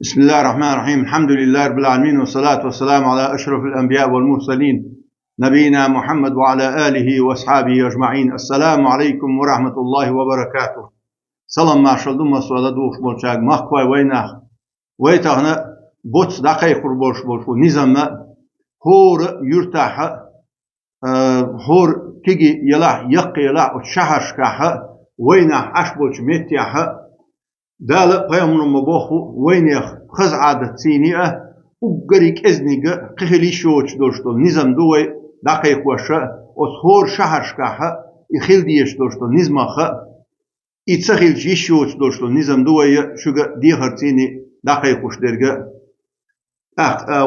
بسم الله الرحمن الرحيم. الحمد لله رب العالمين، والصلاة والسلام على أشرف الأنبياء والمرسلين نبينا محمد وعلى آله وأصحابه أجمعين. السلام عليكم ورحمة الله وبركاته. سلام ما شلدم مسؤول دوش بولشاق مخوي وينخ ويتغنى بوتس دقيق بولشو نظام هور يرتاح هور كيجي يلا يقي يلا وشهرشكه وينخ عش بولش متيح دال قيامنا مباخو وينخ خز عادة سينية وقريك إزنيجا قهلي شوش دولشتول نظام دوي دقيق وشا وصهور شهرشكه يخيل ديش دولشتول نظامخ إتسخيل جيشوش دولشتول نظام دوي شوغا ديخر سيني دقيق وش درجة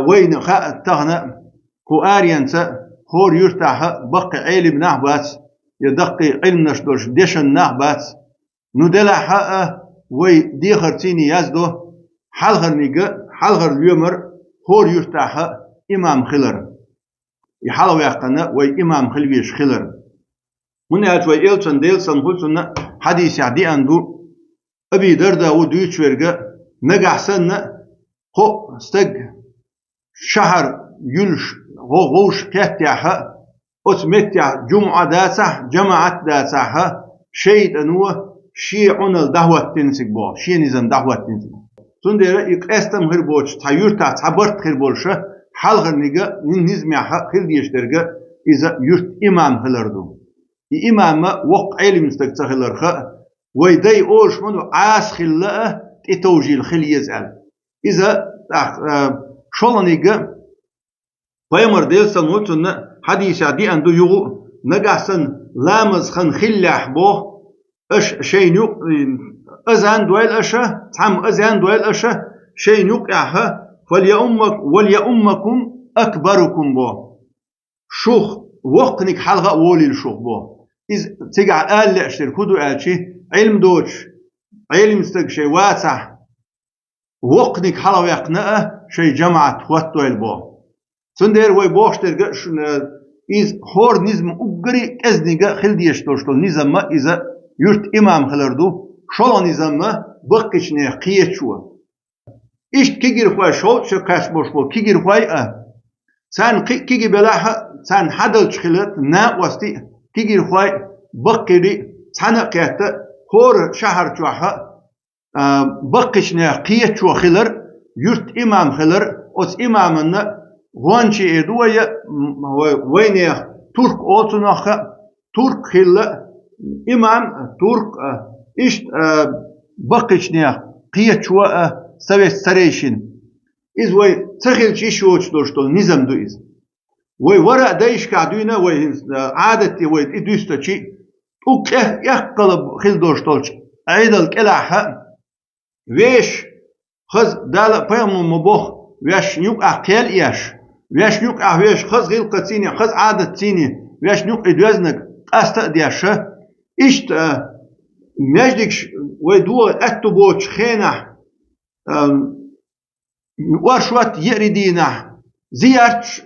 وين خا تغنى كو آريانسا هور يرتاح بقي علم نحبات يدقي علم نشدوش ديشن نحبات ندلا حق وي ديخر سيني يزدو حلغر نيجا حلغر اليومر هور يرتاح إمام خلر يحلو يقنا وي إمام خلويش خلر من أجوي إلتن ديلسن هلسن حديث يعدي أندو أبي دردا ودويتش ورقا نجحسن هو استج شهر يلش غوش كتيها أسمتيا جمعة داسة جماعة داسة شيء أنوه شيعون الدعوة تنسك بوا شيء نظام دعوة تنسك سندرة إقاستم هربوش تايرتا تعبرت هربولش حلغر نيجا نزميها خير ديشترجا إذا يرت إمام هلردو إمام وق علم استقصى هلرخ ويدي أوش منو عاس خلا تتوجيل خلي يزعل إذا شلونيجا فيمر ديلسن وتن حديث عدي عنده يغو نجحسن لامز خن خلاح بو اش شيء يق أزان دويل أشة تام أزان دويل أشة شيء يقعها وليأمكم أكبركم بو شوخ وقنك حلقة ولي الشوخ بو إذ تجع آل لأشتر كدو آلشي علم دوش علم استقشي واسع وقنك حلقة يقنأه شيء جماعة واتو البو سندير وي بوشتر إذ هور نظم أقري أزنيقا خلديش توشتول نظم ما إذا يرت إمام خلردو شلون نظام ما بقيشني قيت شو إيش كيجر خوي شو كاش بوش بو كيجر خوي سان كيجي بلاها سان حدل شخلت نا وستي كيجر خوي بقري سان قيت هور شهر شوها بقيشني قيت شو خلر يرت إمام خلر أس إمامنا غانشي إدوية وينه ترك أوتناخ ترك خلا إمام ترك إيش بقيشني قيت شو سوي سريشين إذ وي تخيل شيء شوش دورشتول نظام دو إذ وي ورا دايش كعدونا وي عادتي وي إدوستا شيء وكه يقلب خيل دورشتولش عيدل كلاحة ويش خز دال بيم مبوخ ويش نيوك أقيل إيش ويش نيوك ويش خز غيل قتيني خز عادت تيني ويش نيوك إدوزنك أستأديشه إيش مجدكش ويدو أكتبوش خينه ورشوات يردينه زيارتش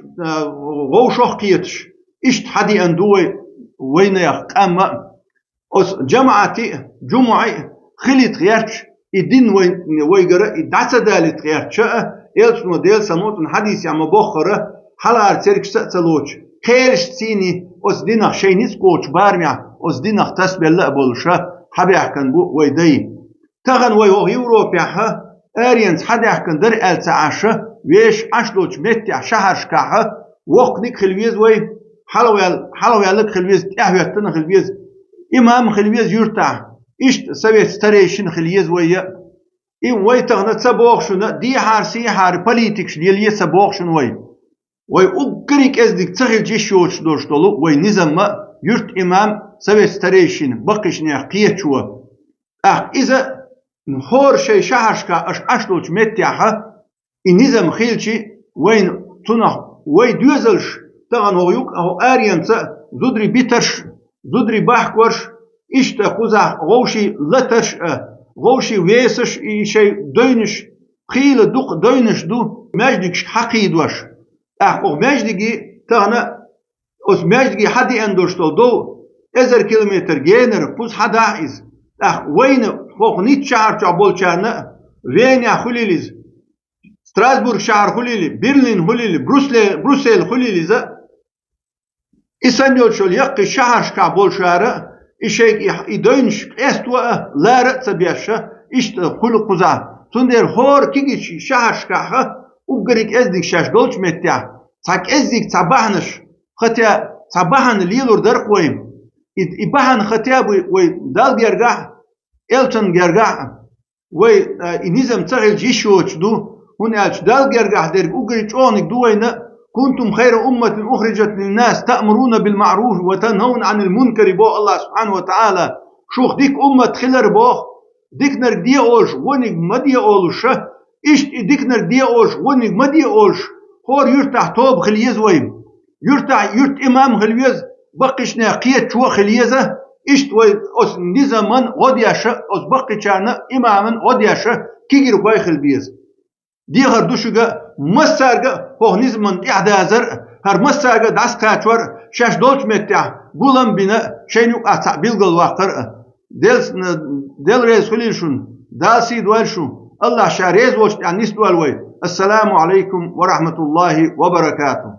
غوشوخ قيتش إيش حدي أندوي وين يقام أس جماعتي جمعي خليت غيرتش الدين ويجرا إدعس دالت غيرتش إلش موديل سموت حديث يعم بخرة حلا أرتيرك سأتلوش خيرش سيني أس دينه شينيس كوش بارميع أس دينه تسبيل لا بولشة حبي أحكن بو ويدي تغن ويو يوروبيا أرينز حد أحكن در ألتعاشة ويش عشلوش متع شهر شكاها وقنك خلويز وي حلويا لك خلويز تأهويتنا خلويز إمام خلويز يرتع إيش سوي ستريشن خلويز ويا إم وي تغنى تسابوخشنا دي حارسي حار بوليتيكش ديالي سابوخشن وي أقريك أزدك تغيل جيشوش دورشتولو وي نظام يرت إمام سوي ستريشن بقيشني قيت شو إذا نخور شيء شهرشكا أشلوش متيحة النظام خيلشي وين تنح وين دوزلش تغن هو يوك أو آريانسا زودري بيترش زودري باحكورش إيش تأخذه غوشي لترش غوشي ويسش شيء دوينش خيل دوق دوينش دو ماجدكش حقيدوش أو ماجدكي تغنى أس ماجدكي حدي أندوشتول دو 1000 كيلومتر جينر بوز حدا إز وين فوق نيت شهر تعبول شانا وين يا خليلز ستراسبورغ شهر خليلي برلين خليلي بروسيل خليلي ذا إسانيول شول يقي شهر شكا بول شهر إشيك إدوينش إستوا لارة تبيشة إشت خلق قزا تندر هور كيجي شهر شكا وقريك أزدك شاش دولش متع تاك أزدك تباهنش خطيا تباهن ليلور درقويم إباهن خطيا وي دال جرجع إلتن جرجع وي إنيزم تغيل جيشوش دو هنا دال جرجع در وقريك أونك دوينا كنتم خير أمة أخرجت للناس تأمرون بالمعروف وتنهون عن المنكر بو الله سبحانه وتعالى شوخ ديك أمة خلر بو ديك نر دي أولش ونك مدي أولش إيش ديك نر دي أولش ونك مدي أولش خور يرتاح توب خليز ويم يرتاح إمام خليز بقشنا قيت شو خليزة إيش توي أس نزمن غدياش أس بقشنا إماما غدياش كيجر باي خلبيز دي غردوشجا مسارجا هو نزمن إعدازر هر مسارجا داس كاتور شاش دولش متع قولم بنا شينوك أتع بيلغل واقر دل ريز خليشون داسي دوالشون الله شاريز وش يعني نسدوال وي السلام عليكم ورحمة الله وبركاته.